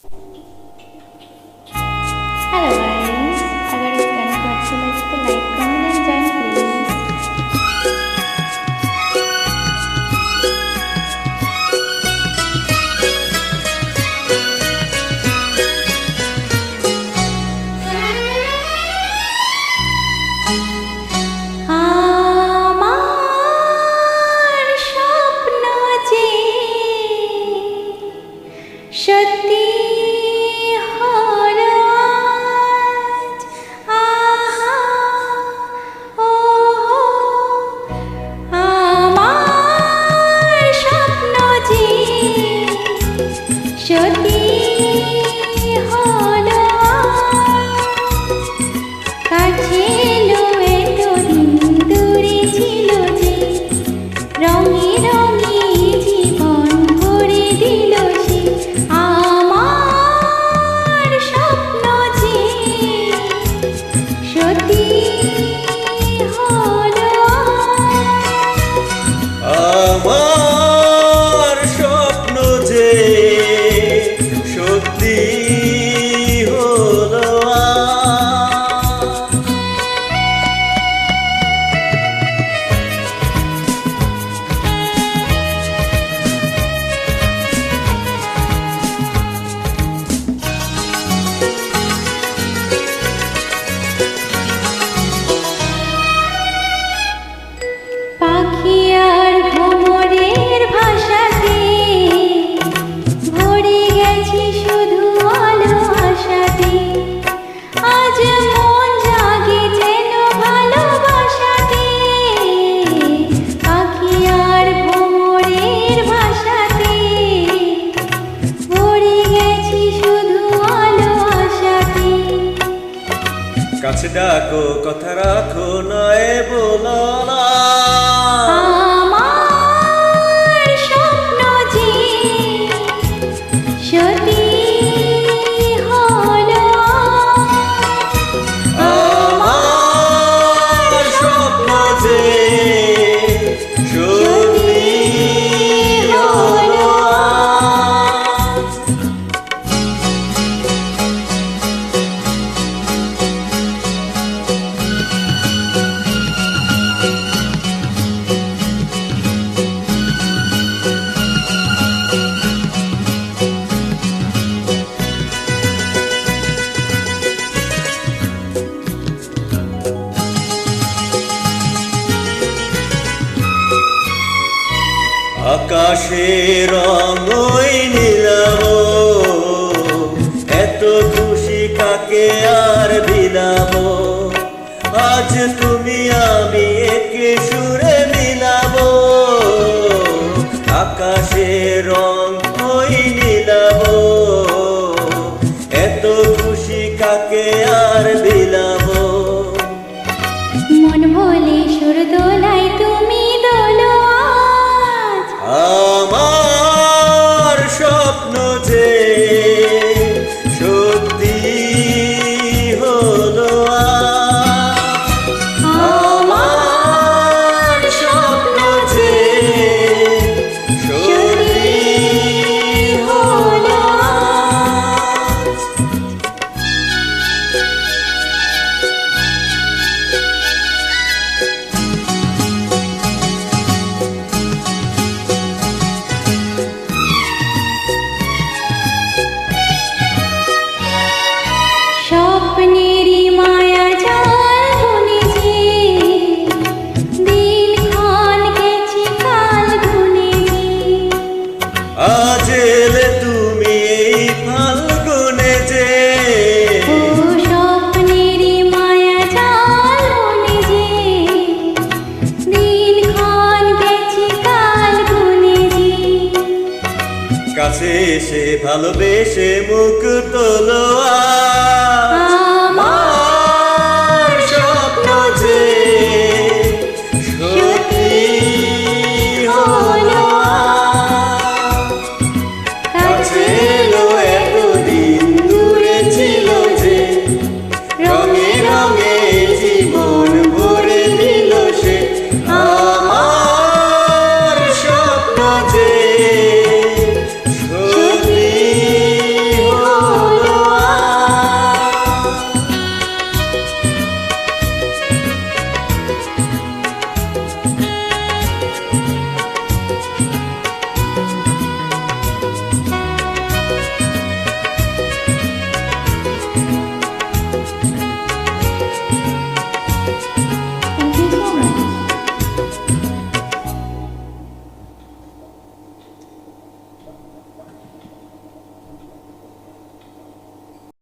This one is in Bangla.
हेलो गाइस, अगर इस गाने को अच्छा लगे तो like comment and join please. আমার স্বপ্ন যে সত্যি হলো আজ, আহা ওহো, আমার স্বপ্ন যে সত্যি হলো আজ, কাছে এলো এতদিন দূরে ছিল যে, রঙে রঙে জীবন ভরে দিল সে। আমার স্বপ্ন যে সত্যি হলো আমার স্বপ্ন যে সত্যি হলো পাখি আর ভ্রমরের ভাষাতে ভরে গেছি শুধু আলো আশাতে। আজ মন জাগে যেন ভালোবাসাতে, পাখি আর ভ্রমরের ভাষাতে ভরে গেছি শুধু আলো আশাতে। কাছে ডাকো কথা রাখো নয় বলো না। আমার স্বপ্ন যে সত্যি হলো, আমার স্বপ্ন যে সত্যি হলো আকাশের রং ওই নীলাভ, এত খুশি কাকে আর বিলাব। আজ তুমি আমি একে সুরে মিলাব। আকাশের রং ওই নীলাভ, এত খুশি কাকে আর বিলাব। মন ভোলে সুর দোলায় তুমি দোলো আজ, আমার স্বপ্ন যে সত্যি হলো আমার স্বপ্ন যে সত্যি হলো স্বপ্নেরই মায়া জাল বুনেছি, দিনক্ষণ গেছি কাল গুনেছি। আজ এলে তুমি এই ফাল্গুনে যে, ও স্বপ্নেরই মায়া জাল বুনেছি, দিনক্ষণ গেছি কাল গুনেছি। কাছে এসে ভালোবেসে মুখ তোলো।